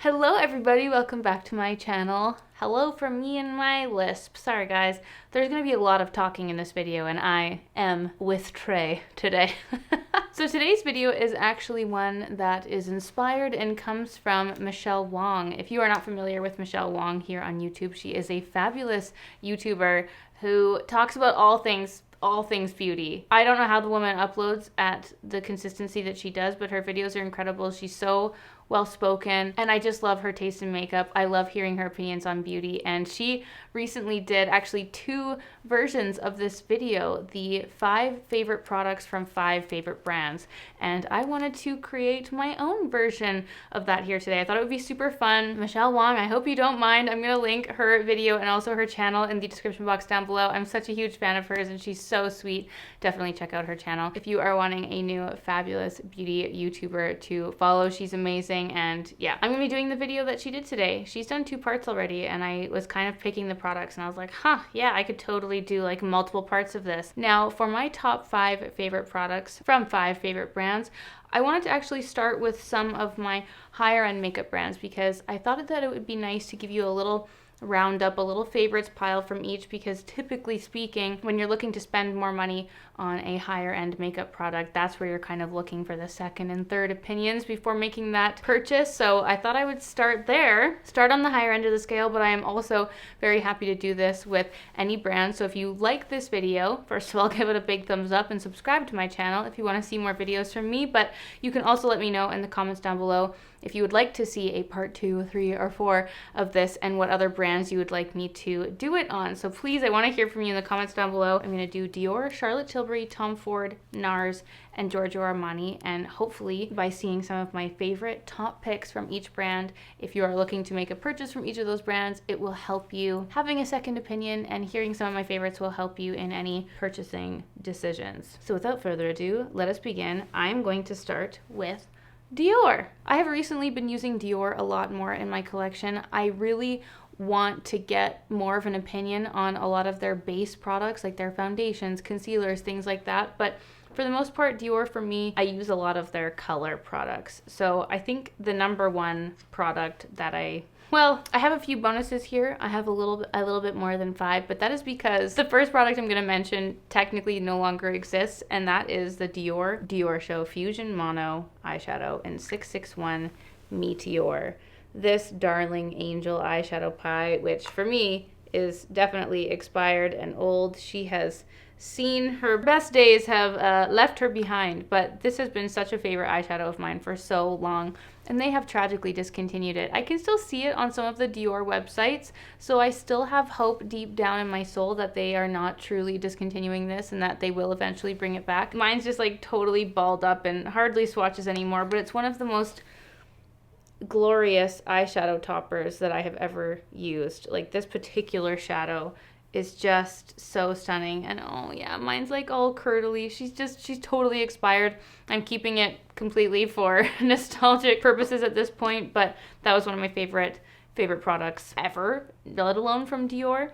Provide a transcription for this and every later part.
Hello everybody, welcome back to my channel. Hello from me and my lisp. Sorry guys, there's going to be a lot of talking in this video and I am with Trey today. So today's video is actually one that is inspired and comes from Michelle Wong. If you are not familiar with Michelle Wong here on YouTube, she is a fabulous YouTuber who talks about all things beauty. I don't know how the woman uploads at the consistency that she does, but her videos are incredible. She's so well-spoken, and I just love her taste in makeup. I love hearing her opinions on beauty, and she recently did actually 2 versions of this video, the 5 favorite products from 5 favorite brands, and I wanted to create my own version of that here today. I thought it would be super fun. Michelle Wong, I hope you don't mind. I'm gonna link her video and also her channel in the description box down below. I'm such a huge fan of hers and she's so sweet. Definitely check out her channel if you are wanting a new fabulous beauty YouTuber to follow. She's amazing. And yeah, I'm gonna be doing the video that she did today. She's done 2 parts already, and I was kind of picking the products and I was like, yeah, I could totally do like multiple parts of this. Now for my top 5 favorite products from 5 favorite brands, I wanted to actually start with some of my higher end makeup brands because I thought that it would be nice to give you a little round up, a little favorites pile from each, because typically speaking, when you're looking to spend more money on a higher end makeup product, that's where you're kind of looking for the second and third opinions before making that purchase. So I thought I would start on the higher end of the scale, but I am also very happy to do this with any brand. So if you like this video, first of all, give it a big thumbs up and subscribe to my channel if you want to see more videos from me, but you can also let me know in the comments down below if you would like to see a part 2, 3, or 4 of this and what other brands you would like me to do it on. So please, I want to hear from you in the comments down below. I'm going to do Dior, Charlotte Tilbury, Tom Ford, NARS, and Giorgio Armani, and hopefully by seeing some of my favorite top picks from each brand, if you are looking to make a purchase from each of those brands, it will help you. Having a second opinion and hearing some of my favorites will help you in any purchasing decisions. So without further ado, let us begin. I'm going to start with Dior. I have recently been using Dior a lot more in my collection. I really want to get more of an opinion on a lot of their base products, like their foundations, concealers, things like that. But for the most part, Dior for me, I use a lot of their color products. So I think the number 1 product that I have a few bonuses here. I have a little bit more than 5, but that is because the first product I'm going to mention technically no longer exists, and that is the Dior Show Fusion Mono Eyeshadow in 661 Meteor. This darling angel eyeshadow pie, which for me is definitely expired and old. She has seen her best days have left her behind, but this has been such a favorite eyeshadow of mine for so long, and they have tragically discontinued it. I can still see it on some of the Dior websites, so I still have hope deep down in my soul that they are not truly discontinuing this and that they will eventually bring it back. Mine's just like totally balled up and hardly swatches anymore, but it's one of the most glorious eyeshadow toppers that I have ever used. Like, this particular shadow is just so stunning, and oh yeah, mine's like all curdly. She's totally expired. I'm keeping it completely for nostalgic purposes at this point, but that was one of my favorite products ever, let alone from Dior.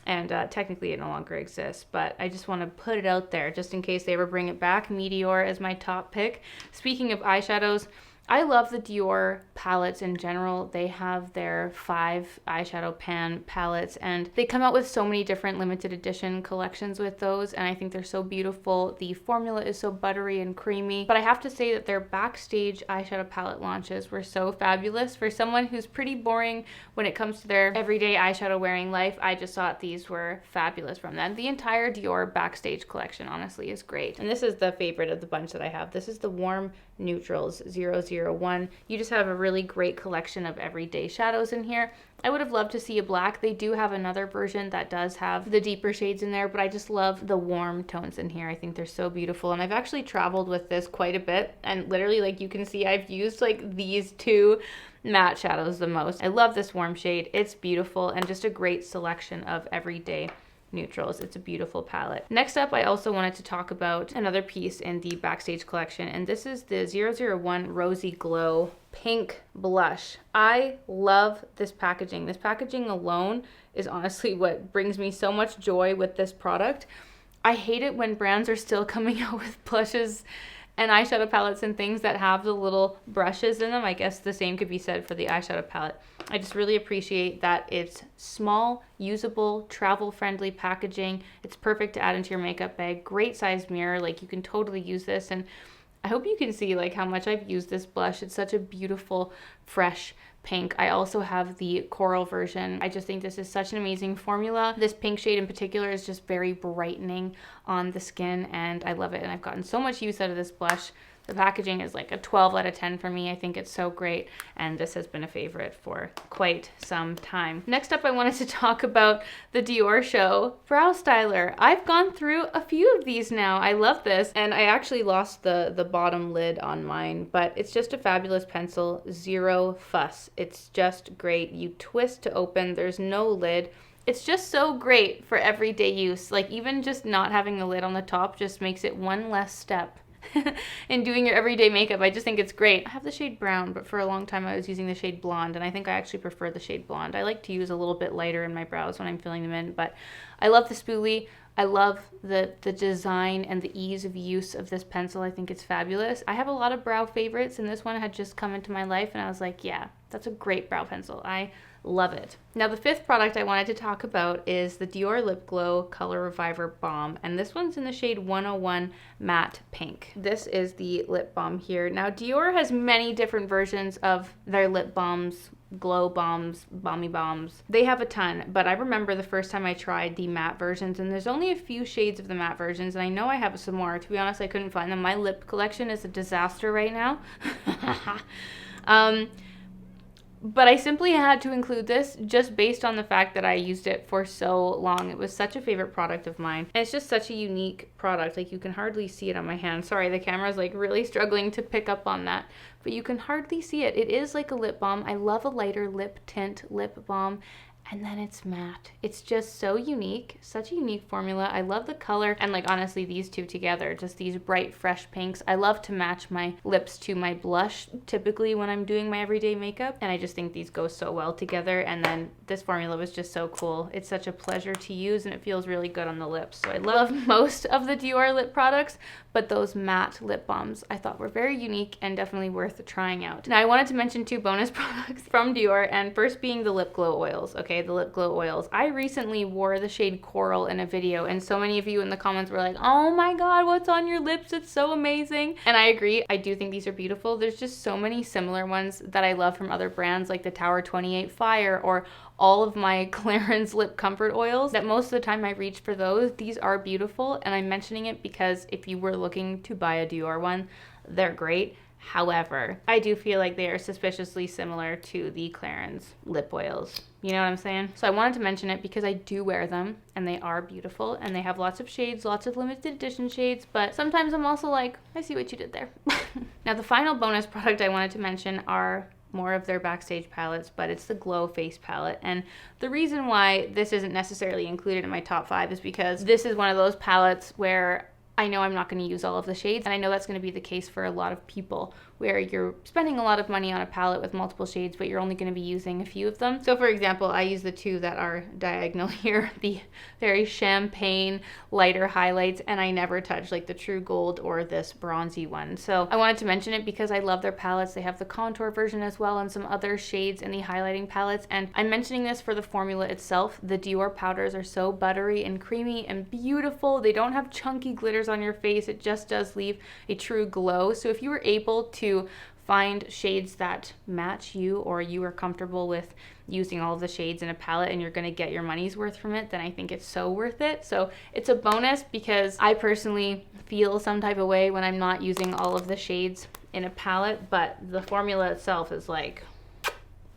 And technically it no longer exists, but I just want to put it out there just in case they ever bring it back. Meteor is my top pick. Speaking of eyeshadows, I love the Dior palettes in general. They have their 5 eyeshadow pan palettes, and they come out with so many different limited edition collections with those, and I think they're so beautiful. The formula is so buttery and creamy, but I have to say that their backstage eyeshadow palette launches were so fabulous. For someone who's pretty boring when it comes to their everyday eyeshadow wearing life, I just thought these were fabulous from them. The entire Dior backstage collection honestly is great. And this is the favorite of the bunch that I have. This is the Warm Neutrals 001. You just have a really great collection of everyday shadows in here. I would have loved to see a black. They do have another version that does have the deeper shades in there, but I just love the warm tones in here. I think they're so beautiful, and I've actually traveled with this quite a bit, and literally, like, you can see I've used like these 2 matte shadows the most. I love this warm shade. It's beautiful and just a great selection of everyday neutrals. It's a beautiful palette. Next up, I also wanted to talk about another piece in the backstage collection, and this is the 001 Rosy Glow Pink Blush. I love this packaging. This packaging alone is honestly what brings me so much joy with this product. I hate it when brands are still coming out with blushes and eyeshadow palettes and things that have the little brushes in them. I guess the same could be said for the eyeshadow palette. I just really appreciate that it's small, usable, travel-friendly packaging. It's perfect to add into your makeup bag. Great sized mirror, like you can totally use this, and I hope you can see like how much I've used this blush. It's such a beautiful, fresh pink. I also have the coral version. I just think this is such an amazing formula. This pink shade in particular is just very brightening on the skin, and I love it. And I've gotten so much use out of this blush. The packaging is like a 12 out of 10 for me. I think it's so great, and this has been a favorite for quite some time. Next up, I wanted to talk about the Dior Show Brow Styler. I've gone through a few of these now. I love this, and I actually lost the bottom lid on mine, but it's just a fabulous pencil, zero fuss. It's just great. You twist to open, there's no lid. It's just so great for everyday use. Like even just not having a lid on the top just makes it one less step in doing your everyday makeup. I just think it's great. I have the shade brown, but for a long time I was using the shade blonde, and I think I actually prefer the shade blonde. I like to use a little bit lighter in my brows when I'm filling them in, but I love the spoolie. I love the design and the ease of use of this pencil. I think it's fabulous. I have a lot of brow favorites, and this one had just come into my life, and I was like, yeah, that's a great brow pencil. I love it. Now the fifth product I wanted to talk about is the Dior Lip Glow Color Reviver Balm, and this one's in the shade 101 Matte Pink. This is the lip balm here. Now Dior has many different versions of their lip balms, glow bombs, balmy bombs. They have a ton, but I remember the first time I tried the matte versions, and there's only a few shades of the matte versions, and I know I have some more. To be honest, I couldn't find them. My lip collection is a disaster right now. But I simply had to include this just based on the fact that I used it for so long. It was such a favorite product of mine. And it's just such a unique product. Like you can hardly see it on my hand. Sorry, the camera's like really struggling to pick up on that. But you can hardly see it. It is like a lip balm. I love a lighter lip tint lip balm. And then it's matte. It's just so unique, such a unique formula. I love the color, and like honestly these two together, just these bright fresh pinks. I love to match my lips to my blush typically when I'm doing my everyday makeup, and I just think these go so well together. And then this formula was just so cool. It's such a pleasure to use, and it feels really good on the lips. So I love most of the Dior lip products, but those matte lip balms I thought were very unique and definitely worth trying out. Now I wanted to mention two bonus products from Dior, and first being the lip glow oils. Okay, the lip glow oils. I recently wore the shade Coral in a video, and so many of you in the comments were like, oh my god, what's on your lips? It's so amazing. And I agree. I do think these are beautiful. There's just so many similar ones that I love from other brands like the Tower 28 Fire or all of my Clarins lip comfort oils, that most of the time I reach for those. These are beautiful, and I'm mentioning it because if you were looking to buy a Dior one, they're great. However, I do feel like they are suspiciously similar to the Clarins lip oils. You know what I'm saying? So I wanted to mention it because I do wear them, and they are beautiful, and they have lots of shades, lots of limited edition shades, but sometimes I'm also like, I see what you did there. Now the final bonus product I wanted to mention are more of their backstage palettes, but it's the Glow Face palette. And the reason why this isn't necessarily included in my top 5 is because this is one of those palettes where I know I'm not going to use all of the shades, and I know that's going to be the case for a lot of people, where you're spending a lot of money on a palette with multiple shades, but you're only going to be using a few of them. So for example, I use the two that are diagonal here, the very champagne lighter highlights, and I never touch like the True Gold or this bronzy one. So I wanted to mention it because I love their palettes. They have the contour version as well and some other shades in the highlighting palettes, and I'm mentioning this for the formula itself. The Dior powders are so buttery and creamy and beautiful. They don't have chunky glitters on your face. It just does leave a true glow. So if you were able to find shades that match you, or you are comfortable with using all of the shades in a palette and you're going to get your money's worth from it, then I think it's so worth it. So it's a bonus because I personally feel some type of way when I'm not using all of the shades in a palette, but the formula itself is like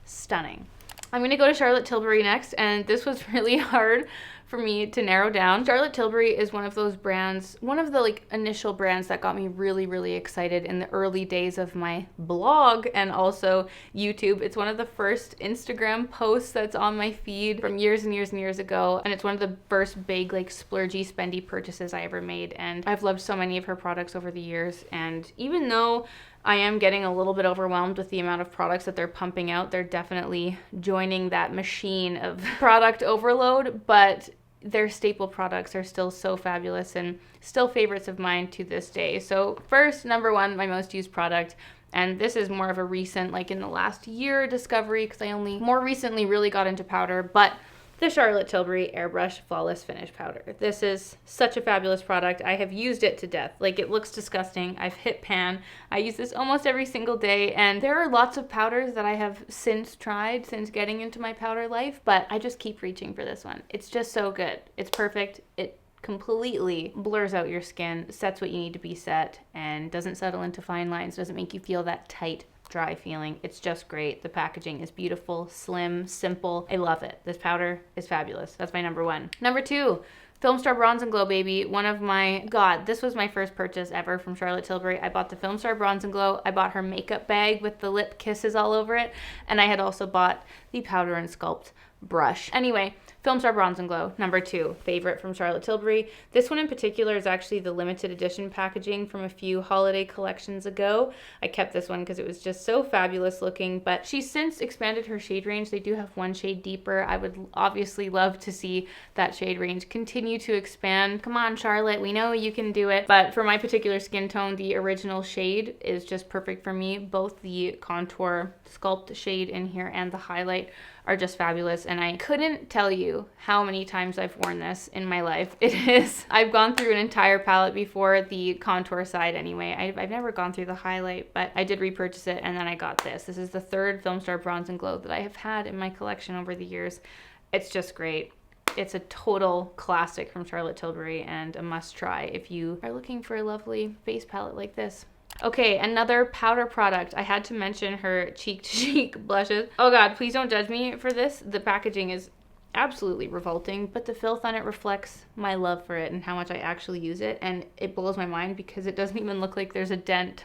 stunning. I'm going to go to Charlotte Tilbury next, and this was really hard for me to narrow down. Charlotte Tilbury is one of those brands, one of the like initial brands that got me really excited in the early days of my blog and also YouTube. It's one of the first Instagram posts that's on my feed from years and years ago, and it's one of the first big like splurgy spendy purchases I ever made, and I've loved so many of her products over the years. And even though I am getting a little bit overwhelmed with the amount of products that they're pumping out, they're definitely joining that machine of product overload, but their staple products are still so fabulous and still favorites of mine to this day. So first, number one, my most used product, and this is more of a recent, like in the last year discovery, because I only more recently really got into powder, but the Charlotte Tilbury Airbrush Flawless Finish Powder. This is such a fabulous product. I have used it to death. Like, it looks disgusting. I've hit pan. I use this almost every single day, and there are lots of powders that I have since tried since getting into my powder life, but I just keep reaching for this one. It's just so good. It's perfect. It completely blurs out your skin, sets what you need to be set, and doesn't settle into fine lines, doesn't make you feel that tight, dry feeling. It's just great. The packaging is beautiful, slim, simple. I love it. This powder is fabulous. That's my number one. Number two, Film Star Bronze and Glow Baby. One of my, God, this was my first purchase ever from Charlotte Tilbury. I bought the Film Star Bronze and Glow. I bought her makeup bag with the lip kisses all over it. And I had also bought the Powder and Sculpt brush. Anyway, Film Star Bronze and Glow, number two, favorite from Charlotte Tilbury. This one in particular is actually the limited edition packaging from a few holiday collections ago. I kept this one because it was just so fabulous looking, but she's since expanded her shade range. They do have one shade deeper. I would obviously love to see that shade range continue to expand. Come on, Charlotte, we know you can do it. But for my particular skin tone, the original shade is just perfect for me. Both the contour sculpt shade in here and the highlight are just fabulous, and I couldn't tell you how many times I've worn this in my life. I've gone through an entire palette before, the contour side anyway. I've never gone through the highlight, but I did repurchase it, and then I got this. This is the third Film Star Bronze and Glow that I have had in my collection over the years. It's just great. It's a total classic from Charlotte Tilbury and a must try if you are looking for a lovely face palette like this. Okay, another powder product. I had to mention her Cheek to Cheek blushes. Oh God, please don't judge me for this. The packaging is absolutely revolting, but the filth on it reflects my love for it and how much I actually use it, and it blows my mind because it doesn't even look like there's a dent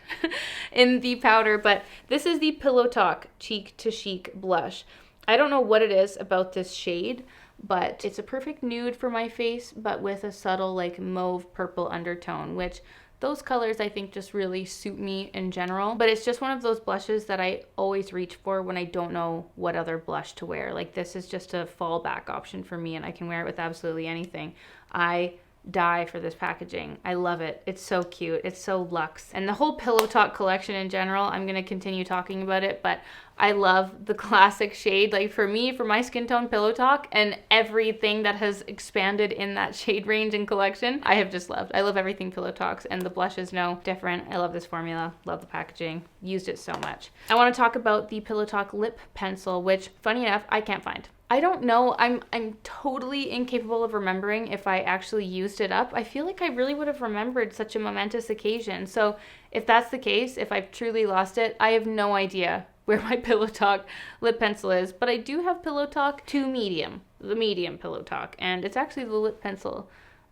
in the powder. But this is the Pillow Talk Cheek to Chic blush. I don't know what it is about this shade, but it's a perfect nude for my face, but with a subtle like mauve purple undertone, which those colors I think just really suit me in general. But it's just one of those blushes that I always reach for when I don't know what other blush to wear. Like, this is just a fallback option for me, and I can wear it with absolutely anything. I die for this packaging. I love it. It's so cute. It's so luxe. And the whole Pillow Talk collection in general, I'm going to continue talking about it, but I love the classic shade. Like, for me, for my skin tone, Pillow Talk, and everything that has expanded in that shade range and collection, I have just loved. I love everything Pillow Talks, and the blushes no different. I love this formula. Love the packaging. Used it so much. I want to talk about the Pillow Talk lip pencil, which, funny enough, I can't find. I don't know. I'm totally incapable of remembering if I actually used it up. I feel like I really would have remembered such a momentous occasion. So if that's the case, if I've truly lost it, I have no idea where my Pillow Talk lip pencil is. But I do have Pillow Talk 2 medium, the medium Pillow Talk, and it's actually the lip pencil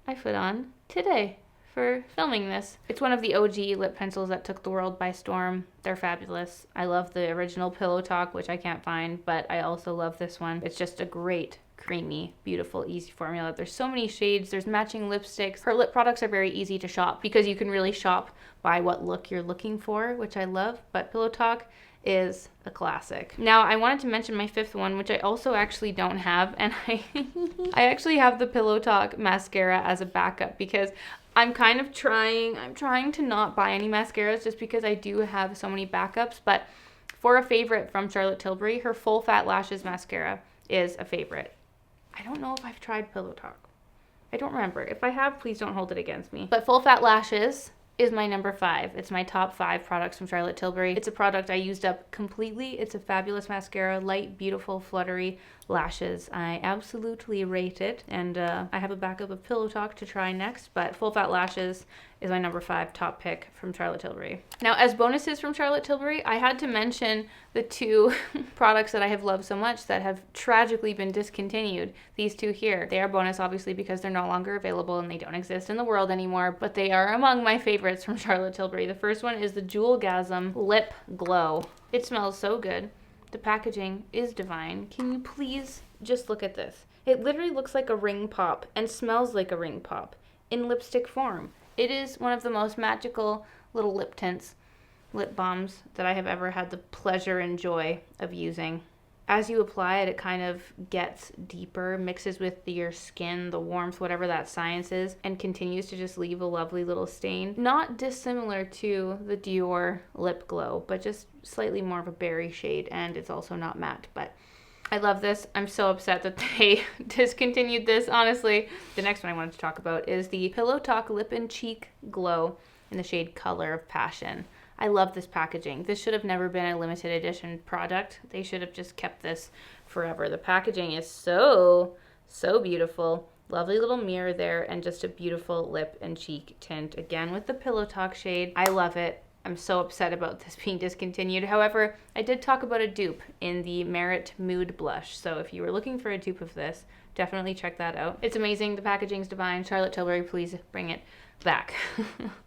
I put on today for filming this. It's one of the OG lip pencils that took the world by storm. They're fabulous. I love the original Pillow Talk, which I can't find, but I also love this one. It's just a great, creamy, beautiful, easy formula. There's so many shades. There's matching lipsticks. Her lip products are very easy to shop because you can really shop by what look you're looking for, which I love, but Pillow Talk is a classic. Now, I wanted to mention my fifth one, which I also actually don't have, and I actually have the Pillow Talk mascara as a backup because I'm trying to not buy any mascaras just because I do have so many backups. But for a favorite from Charlotte Tilbury, her Full Fat Lashes mascara is a favorite. I don't know if I've tried Pillow Talk. I don't remember. If I have, please don't hold it against me. But Full Fat Lashes is my number 5. It's my top 5 products from Charlotte Tilbury. It's a product I used up completely. It's a fabulous mascara, light, beautiful, fluttery lashes. I absolutely rate it, and I have a backup of Pillow Talk to try next, but Full Fat Lashes is my number 5 top pick from Charlotte Tilbury. Now, as bonuses from Charlotte Tilbury, I had to mention the 2 products that I have loved so much that have tragically been discontinued. These 2 here. They are bonus, obviously, because they're no longer available and they don't exist in the world anymore, but they are among my favorites from Charlotte Tilbury. The first one is the Jewelgasm Lip Glow. It smells so good. The packaging is divine. Can you please just look at this? It literally looks like a ring pop and smells like a ring pop in lipstick form. It is one of the most magical little lip tints, lip balms that I have ever had the pleasure and joy of using. as you apply it, it kind of gets deeper, mixes with your skin, the warmth, whatever that science is, and continues to just leave a lovely little stain. Not dissimilar to the Dior Lip Glow, but just slightly more of a berry shade, and it's also not matte, but I love this. I'm so upset that they discontinued this, honestly. The next one I wanted to talk about is the Pillow Talk Lip and Cheek Glow in the shade Color of Passion. I love this packaging. This should have never been a limited edition product. They should have just kept this forever. The packaging is so beautiful. Lovely little mirror there, and just a beautiful lip and cheek tint. Again, with the Pillow Talk shade. I love it. I'm so upset about this being discontinued. However, I did talk about a dupe in the Merit Mood Blush. So if you were looking for a dupe of this, definitely check that out. It's amazing. The packaging's divine. Charlotte Tilbury, please bring it back.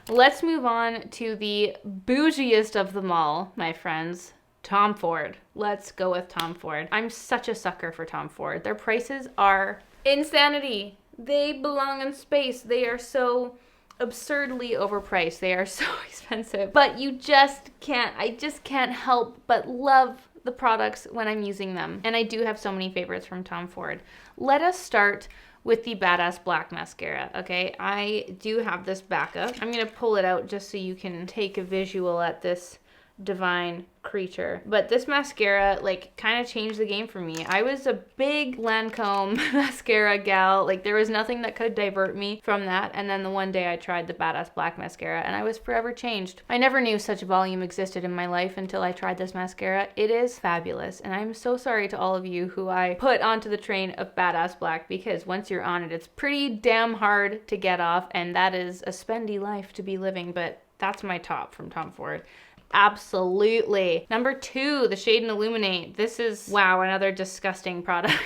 Let's move on to the bougiest of them all, my friends. Tom Ford. Let's go with Tom Ford. I'm such a sucker for Tom Ford. Their prices are insanity. They belong in space. They are so absurdly overpriced. They are so expensive. But I just can't help but love the products when I'm using them. And I do have so many favorites from Tom Ford. Let us start with the Badass Black Mascara, okay? I do have this backup. I'm gonna pull it out just so you can take a visual at this divine creature. But this mascara like kind of changed the game for me. I was a big Lancome mascara gal. Like there was nothing that could divert me from that. And then the one day I tried the Badass Black Mascara and I was forever changed. I never knew such volume existed in my life until I tried this mascara. It is fabulous. And I'm so sorry to all of you who I put onto the train of Badass Black, because once you're on it, it's pretty damn hard to get off, and that is a spendy life to be living. But that's my top from Tom Ford. Absolutely. Number 2, the shade and Illuminate. This is, wow, another disgusting product.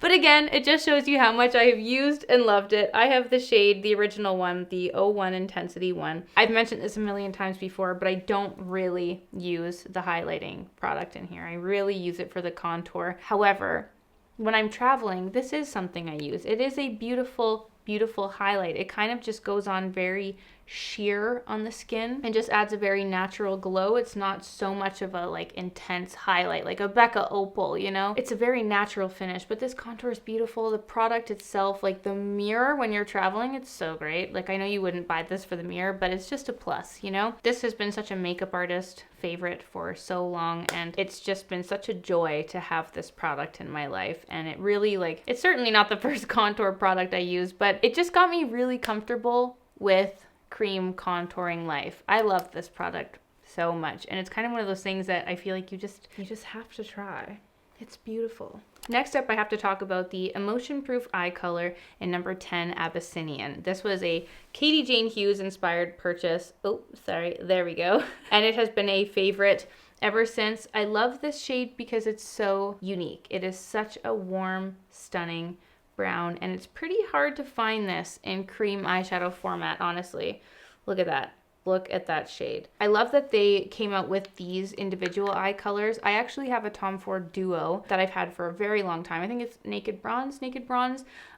But again, it just shows you how much I have used and loved it. I have the shade, the original one, the 01 Intensity one. I've mentioned this a million times before, but I don't really use the highlighting product in here. I really use it for the contour. However, when I'm traveling, this is something I use. It is a beautiful highlight. It kind of just goes on very sheer on the skin and just adds a very natural glow. It's not so much of a like intense highlight like a Becca Opal, you know? It's a very natural finish, but this contour is beautiful. The product itself, like the mirror when you're traveling, it's so great. Like I know you wouldn't buy this for the mirror, but it's just a plus, you know? This has been such a makeup artist favorite for so long, and it's just been such a joy to have this product in my life. And it really, like, it's certainly not the first contour product I used, but it just got me really comfortable with cream contouring life. I love this product so much, and it's kind of one of those things that I feel like you just have to try. It's beautiful. Next up, I have to talk about the Emotion Proof Eye Color in number 10 Abyssinian. This was a Katie Jane Hughes inspired purchase. Oh, sorry, there we go. And it has been a favorite ever since. I love this shade because it's so unique. It is such a warm, stunning brown, and it's pretty hard to find this in cream eyeshadow format, honestly. Look at that. Look at that shade. I love that they came out with these individual eye colors. I actually have a Tom Ford duo that I've had for a very long time. I think it's Naked Bronze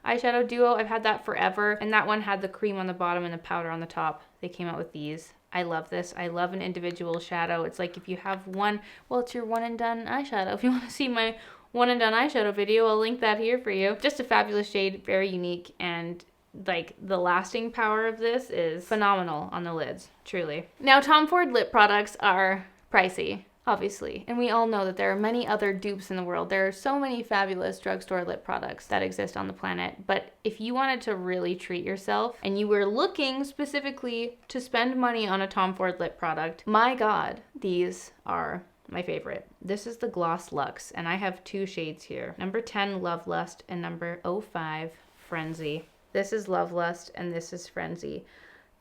eyeshadow duo. I've had that forever, and that one had the cream on the bottom and the powder on the top. They came out with these. I love this. I love an individual shadow. It's like if you have one, well, it's your one and done eyeshadow. If you want to see my one and done eyeshadow video, I'll link that here for you. Just a fabulous shade, very unique, and like the lasting power of this is phenomenal on the lids, truly. Now, Tom Ford lip products are pricey, obviously, and we all know that there are many other dupes in the world. There are so many fabulous drugstore lip products that exist on the planet, but if you wanted to really treat yourself and you were looking specifically to spend money on a Tom Ford lip product, my God, these are my favorite. This is the Gloss Luxe, and I have 2 shades here. Number 10, Love Lust, and number 05, Frenzy. This is Love Lust, and this is Frenzy.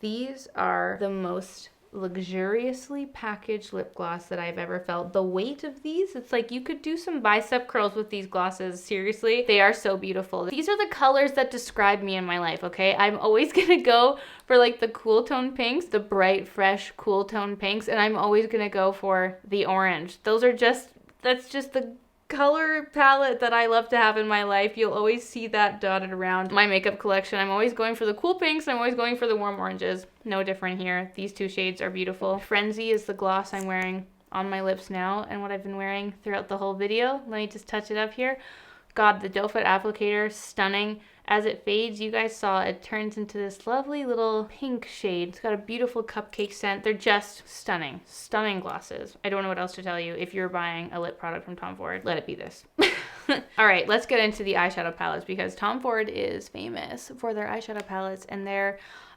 These are the most luxuriously packaged lip gloss that I've ever felt. The weight of these, it's like you could do some bicep curls with these glosses. Seriously, they are so beautiful. These are the colors that describe me in my life, okay? I'm always gonna go for like the cool tone pinks, the bright, fresh, cool tone pinks, and I'm always gonna go for the orange. That's just the color palette that I love to have in my life. You'll always see that dotted around my makeup collection. I'm always going for the cool pinks. I'm always going for the warm oranges. No different here. These 2 shades are beautiful. Frenzy is the gloss I'm wearing on my lips now and what I've been wearing throughout the whole video. Let me just touch it up here. God, the doe foot applicator, stunning. As it fades, you guys saw it turns into this lovely little pink shade. It's got a beautiful cupcake scent. They're just stunning. Stunning glosses. I don't know what else to tell you. If you're buying a lip product from Tom Ford, let it be this. All right, let's get into the eyeshadow palettes because Tom Ford is famous for their eyeshadow palettes, and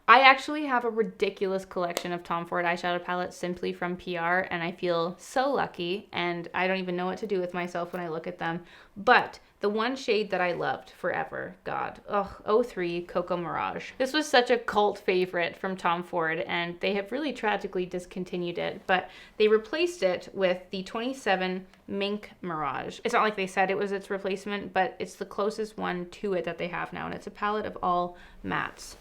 I actually have a ridiculous collection of Tom Ford eyeshadow palettes simply from PR, and I feel so lucky, and I don't even know what to do with myself when I look at them. But the one shade that I loved forever, God, 03 Cocoa Mirage. This was such a cult favorite from Tom Ford, and they have really tragically discontinued it, but they replaced it with the 27 Mink Mirage. It's not like they said it was its replacement, but it's the closest one to it that they have now, and it's a palette of all mattes.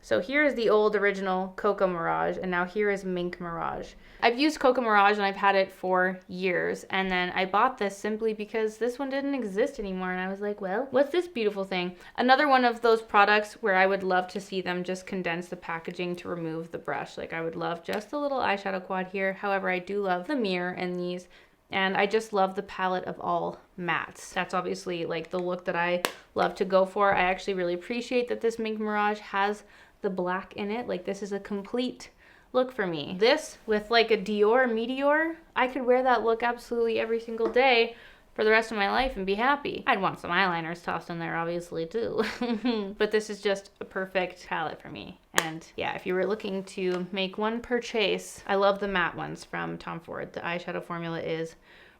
So here is the old original Cocoa Mirage, and now here is Mink Mirage. I've used Cocoa Mirage and I've had it for years, and then I bought this simply because this one didn't exist anymore, and I was like, well, what's this beautiful thing? Another one of those products where I would love to see them just condense the packaging to remove the brush. Like, I would love just a little eyeshadow quad here. However, I do love the mirror in these, and I just love the palette of all mattes. That's obviously like the look that I love to go for. I actually really appreciate that this Mink Mirage has the black in it. Like, this is a complete look for me. This with like a Dior Meteor, I could wear that look absolutely every single day for the rest of my life and be happy. I'd want some eyeliners tossed in there obviously too. But this is just a perfect palette for me. And yeah, if you were looking to make one purchase, I love the matte ones from Tom Ford. The eyeshadow formula is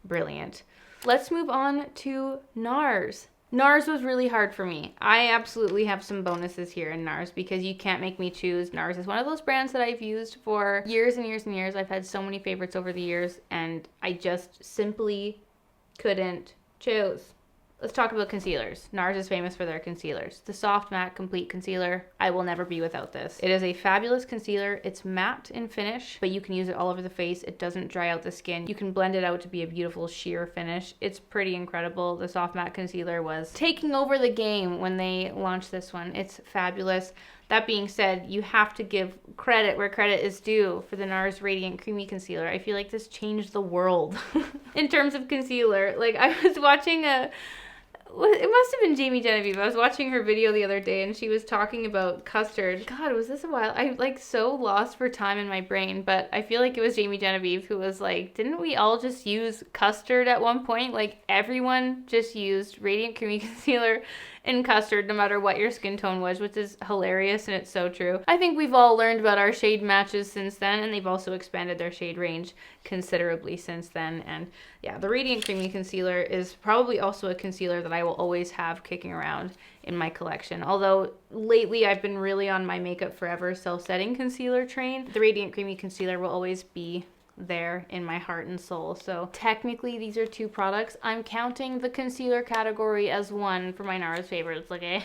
brilliant. Let's move on to NARS. NARS was really hard for me. I absolutely have some bonuses here in NARS because you can't make me choose. NARS is one of those brands that I've used for years and years and years. I've had so many favorites over the years, and I just simply couldn't choose. Let's talk about concealers. NARS is famous for their concealers. The Soft Matte Complete Concealer, I will never be without this. It is a fabulous concealer. It's matte in finish, but you can use it all over the face. It doesn't dry out the skin. You can blend it out to be a beautiful sheer finish. It's pretty incredible. The Soft Matte Concealer was taking over the game when they launched this one. It's fabulous. That being said, you have to give credit where credit is due for the NARS Radiant Creamy Concealer. I feel like this changed the world in terms of concealer. Like, I was watching it must have been Jamie Genevieve. I was watching her video the other day and she was talking about custard. God, was this a while? I'm like so lost for time in my brain, but I feel like it was Jamie Genevieve who was like, didn't we all just use custard at one point? Like, everyone just used Radiant Creamy Concealer and custard no matter what your skin tone was, which is hilarious, and it's so true. I think we've all learned about our shade matches since then, and they've also expanded their shade range considerably since then. And yeah, the Radiant Creamy Concealer is probably also a concealer that I will always have kicking around in my collection. Although lately I've been really on my Makeup Forever self-setting concealer train, the Radiant Creamy Concealer will always be there in my heart and soul. So technically these are two products. I'm counting the concealer category as one for my NARS favorites, okay?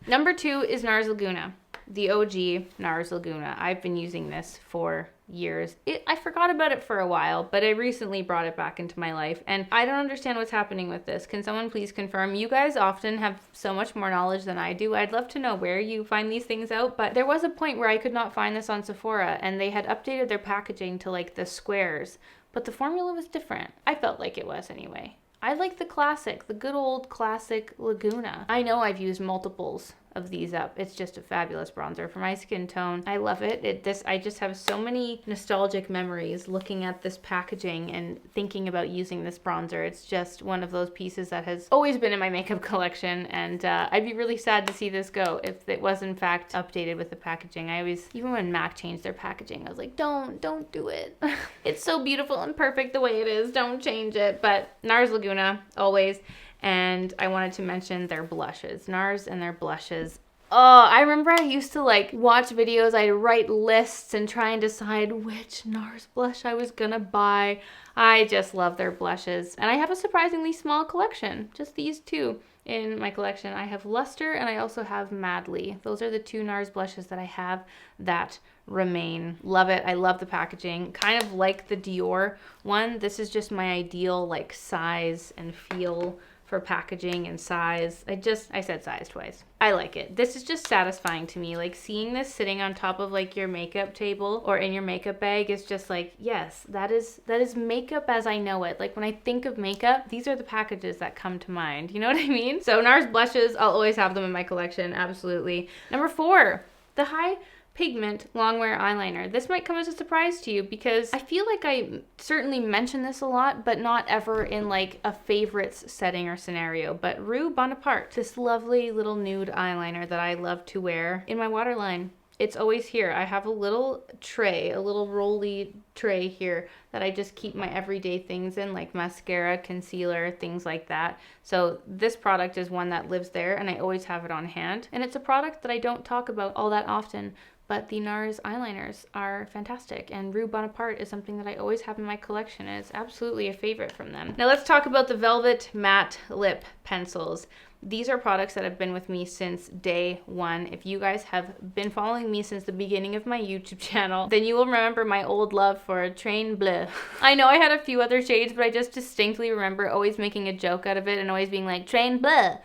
Number 2 is NARS Laguna, the OG NARS Laguna. I've been using this for years. I forgot about it for a while, but I recently brought it back into my life, and I don't understand what's happening with this. Can someone please confirm? You guys often have so much more knowledge than I do. I'd love to know where you find these things out, but there was a point where I could not find this on Sephora, and they had updated their packaging to like the squares, but the formula was different. I felt like it was anyway. I like the classic, the good old classic Laguna. I know I've used multiples of these up. It's just a fabulous bronzer for my skin tone. I love it. I just have so many nostalgic memories looking at this packaging and thinking about using this bronzer. It's just one of those pieces that has always been in my makeup collection, and I'd be really sad to see this go if it was in fact updated with the packaging. I always, even when MAC changed their packaging, I was like, don't do it. It's so beautiful and perfect the way it is. Don't change it. But NARS Laguna, always. And I wanted to mention their blushes. NARS and their blushes. Oh, I remember I used to like watch videos. I'd write lists and try and decide which NARS blush I was gonna buy. I just love their blushes. And I have a surprisingly small collection, just these two in my collection. I have Luster and I also have Madly. Those are the two NARS blushes that I have that remain. Love it. I love the packaging. Kind of like the Dior one. This is just my ideal like size and feel for packaging and size. I said size twice. I like it. This is just satisfying to me. Like seeing this sitting on top of like your makeup table or in your makeup bag is just like, yes, that is makeup as I know it. Like when I think of makeup, these are the packages that come to mind. You know what I mean? So NARS blushes, I'll always have them in my collection. Absolutely. Number 4, the High Pigment Longwear Eyeliner. This might come as a surprise to you because I feel like I certainly mention this a lot, but not ever in like a favorites setting or scenario. But Rue Bonaparte, this lovely little nude eyeliner that I love to wear in my waterline. It's always here. I have a little tray, a little rolly tray here that I just keep my everyday things in, like mascara, concealer, things like that. So this product is one that lives there and I always have it on hand. And it's a product that I don't talk about all that often, but the NARS eyeliners are fantastic, and Rue Bonaparte is something that I always have in my collection. It's absolutely a favorite from them. Now let's talk about the Velvet Matte Lip Pencils. These are products that have been with me since day one. If you guys have been following me since the beginning of my YouTube channel, then you will remember my old love for Train Bleu. I know I had a few other shades, but I just distinctly remember always making a joke out of it and always being like, Train Bleu.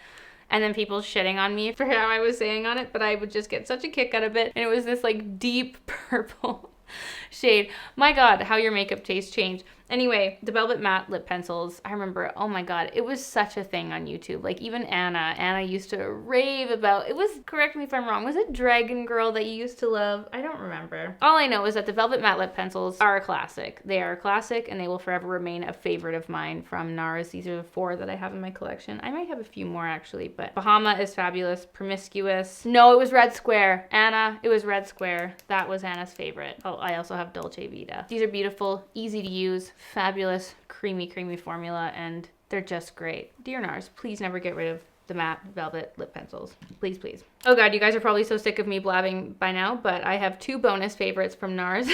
And then people shitting on me for how I was saying on it, but I would just get such a kick out of it. And it was this like deep purple shade. My God, how your makeup taste changed. Anyway, the Velvet Matte Lip Pencils, I remember, oh my God, it was such a thing on YouTube. Like even Anna used to rave about, it was, correct me if I'm wrong, was it Dragon Girl that you used to love? I don't remember. All I know is that the Velvet Matte Lip Pencils are a classic. They are a classic and they will forever remain a favorite of mine from NARS. These are the 4 that I have in my collection. I might have a few more actually, but Bahama is fabulous. Promiscuous. No, it was Red Square. Anna, it was Red Square. That was Anna's favorite. Oh, I also have Dolce Vita. These are beautiful, easy to use, fabulous, creamy formula, and they're just great. Dear NARS, please never get rid of the matte velvet lip pencils. Please, please. Oh God, you guys are probably so sick of me blabbing by now, but I have 2 bonus favorites from NARS.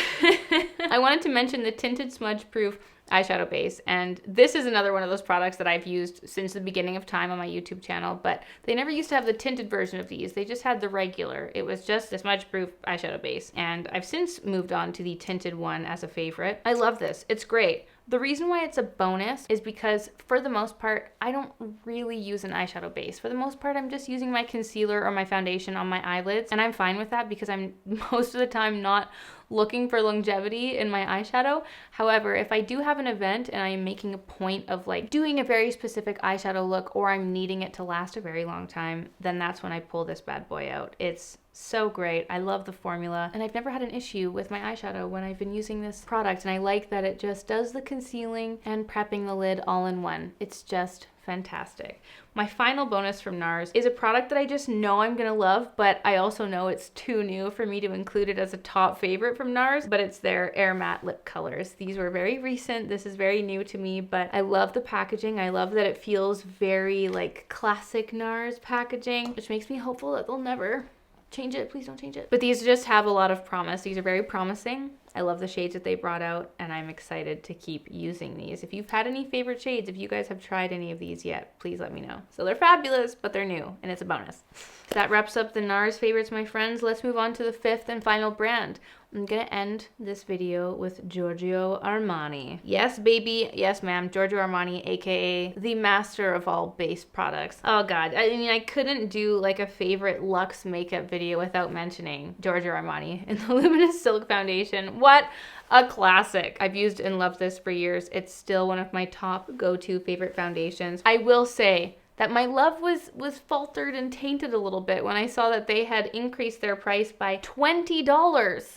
I wanted to mention the Tinted Smudge Proof eyeshadow base, and this is another one of those products that I've used since the beginning of time on my YouTube channel, but they never used to have the tinted version of these. They just had the regular. It was just the smudge proof eyeshadow base, and I've since moved on to the tinted one as a favorite. I love this. It's great. The reason why it's a bonus is because for the most part, I don't really use an eyeshadow base. For the most part, I'm just using my concealer or my foundation on my eyelids, and I'm fine with that because I'm most of the time not looking for longevity in my eyeshadow. However, if I do have an event and I am making a point of like doing a very specific eyeshadow look, or I'm needing it to last a very long time, then that's when I pull this bad boy out. It's so great. I love the formula, and I've never had an issue with my eyeshadow when I've been using this product, and I like that it just does the concealing and prepping the lid all in one. It's just fantastic. My final bonus from NARS is a product that I just know I'm gonna love, but I also know it's too new for me to include it as a top favorite from NARS, but it's their Air Matte Lip Colors. These were very recent. This is very new to me, but I love the packaging. I love that it feels very like classic NARS packaging, which makes me hopeful that they'll never change it. Please don't change it. But these just have a lot of promise. These are very promising. I love the shades that they brought out, and I'm excited to keep using these. If you've had any favorite shades, if you guys have tried any of these yet, please let me know. So they're fabulous, but they're new, and it's a bonus. That wraps up the NARS favorites, my friends. Let's move on to the 5th and final brand. I'm gonna end this video with Giorgio Armani. Yes, baby. Yes, ma'am. Giorgio Armani, aka the master of all base products. Oh God. I mean, I couldn't do like a favorite luxe makeup video without mentioning Giorgio Armani and the Luminous Silk Foundation. What a classic. I've used and loved this for years. It's still one of my top go-to favorite foundations. I will say that my love was faltered and tainted a little bit when I saw that they had increased their price by $20.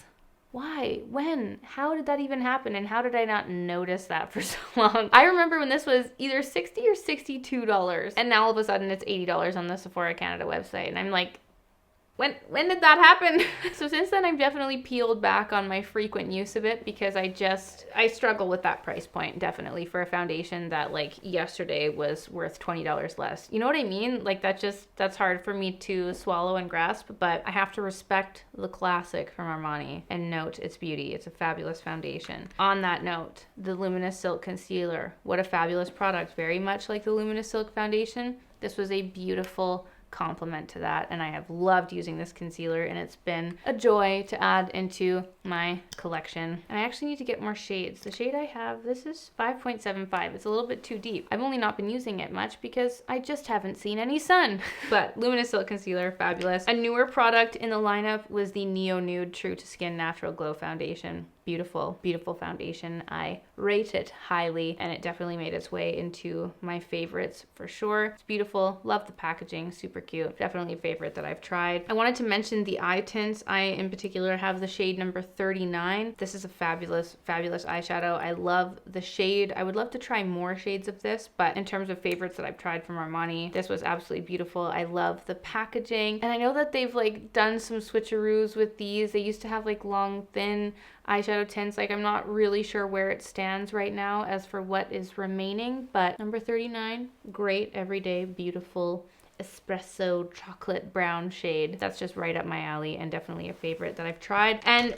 Why? When? How did that even happen? And how did I not notice that for so long? I remember when this was either $60 or $62, and now all of a sudden it's $80 on the Sephora Canada website. And I'm like, When did that happen? So since then, I've definitely peeled back on my frequent use of it because I struggle with that price point, definitely, for a foundation that like yesterday was worth $20 less. You know what I mean? Like that's hard for me to swallow and grasp, but I have to respect the classic from Armani and note its beauty. It's a fabulous foundation. On that note, the Luminous Silk Concealer. What a fabulous product. Very much like the Luminous Silk Foundation. This was a beautiful complement to that, and I have loved using this concealer, and it's been a joy to add into my collection. And I actually need to get more shades. The shade I have, this is 5.75. It's a little bit too deep. I've only not been using it much because I just haven't seen any sun. But Luminous Silk Concealer, fabulous. A newer product in the lineup was the Neo Nude True to Skin Natural Glow Foundation. Beautiful, beautiful foundation. I rate it highly, and it definitely made its way into my favorites for sure. It's beautiful. Love the packaging. Super cute. Definitely a favorite that I've tried. I wanted to mention the eye tints. I, in particular, have the shade number 39. This is a fabulous, fabulous eyeshadow. I love the shade. I would love to try more shades of this, but in terms of favorites that I've tried from Armani, this was absolutely beautiful. I love the packaging, and I know that they've like done some switcheroos with these. They used to have like long, thin eyeshadow tints. Like, I'm not really sure where it stands right now as for what is remaining, but number 39, great, everyday, beautiful espresso chocolate brown shade. That's just right up my alley and definitely a favorite that I've tried. And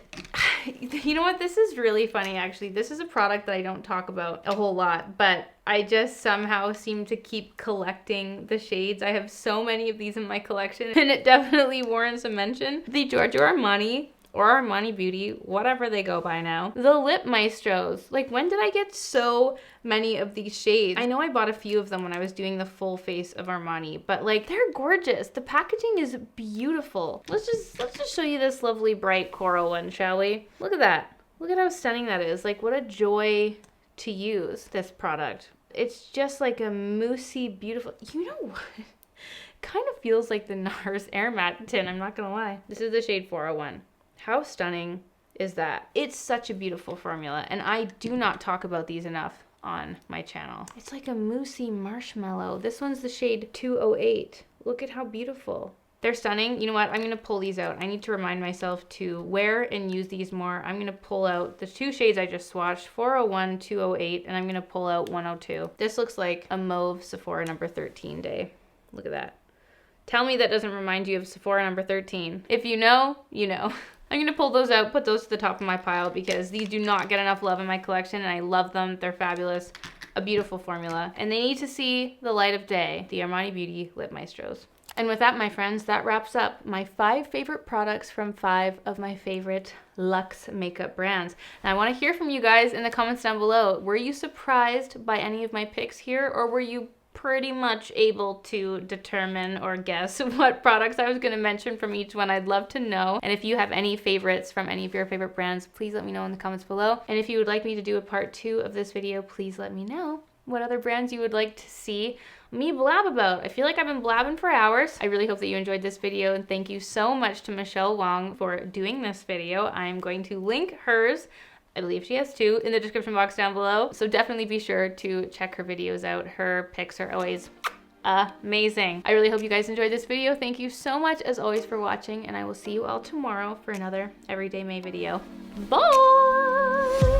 you know what? This is really funny, actually. This is a product that I don't talk about a whole lot, but I just somehow seem to keep collecting the shades. I have so many of these in my collection, and it definitely warrants a mention. The Giorgio Armani or Armani Beauty, whatever they go by now. The Lip Maestros. Like, when did I get so many of these shades? I know I bought a few of them when I was doing the full face of Armani, but like, they're gorgeous. The packaging is beautiful. Let's just show you this lovely bright coral one, shall we? Look at that. Look at how stunning that is. Like, what a joy to use this product. It's just like a moussey, beautiful, you know what? Kind of feels like the NARS Air Matte tin, I'm not gonna lie. This is the shade 401. How stunning is that? It's such a beautiful formula, and I do not talk about these enough on my channel. It's like a moussey marshmallow. This one's the shade 208. Look at how beautiful. They're stunning. You know what? I'm going to pull these out. I need to remind myself to wear and use these more. I'm going to pull out the two shades I just swatched, 401, 208, and I'm going to pull out 102. This looks like a mauve Sephora number 13 day. Look at that. Tell me that doesn't remind you of Sephora number 13. If you know, you know. I'm going to pull those out, put those to the top of my pile because these do not get enough love in my collection, and I love them. They're fabulous. A beautiful formula. And they need to see the light of day. The Armani Beauty Lip Maestros. And with that, my friends, that wraps up my 5 favorite products from 5 of my favorite luxe makeup brands. And I want to hear from you guys in the comments down below. Were you surprised by any of my picks here, or were you pretty much able to determine or guess what products I was going to mention from each one? I'd love to know. And if you have any favorites from any of your favorite brands, please let me know in the comments below. And if you would like me to do a part 2 of this video, please let me know what other brands you would like to see me blab about. I feel like I've been blabbing for hours. I really hope that you enjoyed this video, and thank you so much to Michelle Wong for doing this video. I'm going to link hers, I believe she has 2, in the description box down below. So definitely be sure to check her videos out. Her pics are always amazing. I really hope you guys enjoyed this video. Thank you so much as always for watching, and I will see you all tomorrow for another Everyday May video. Bye!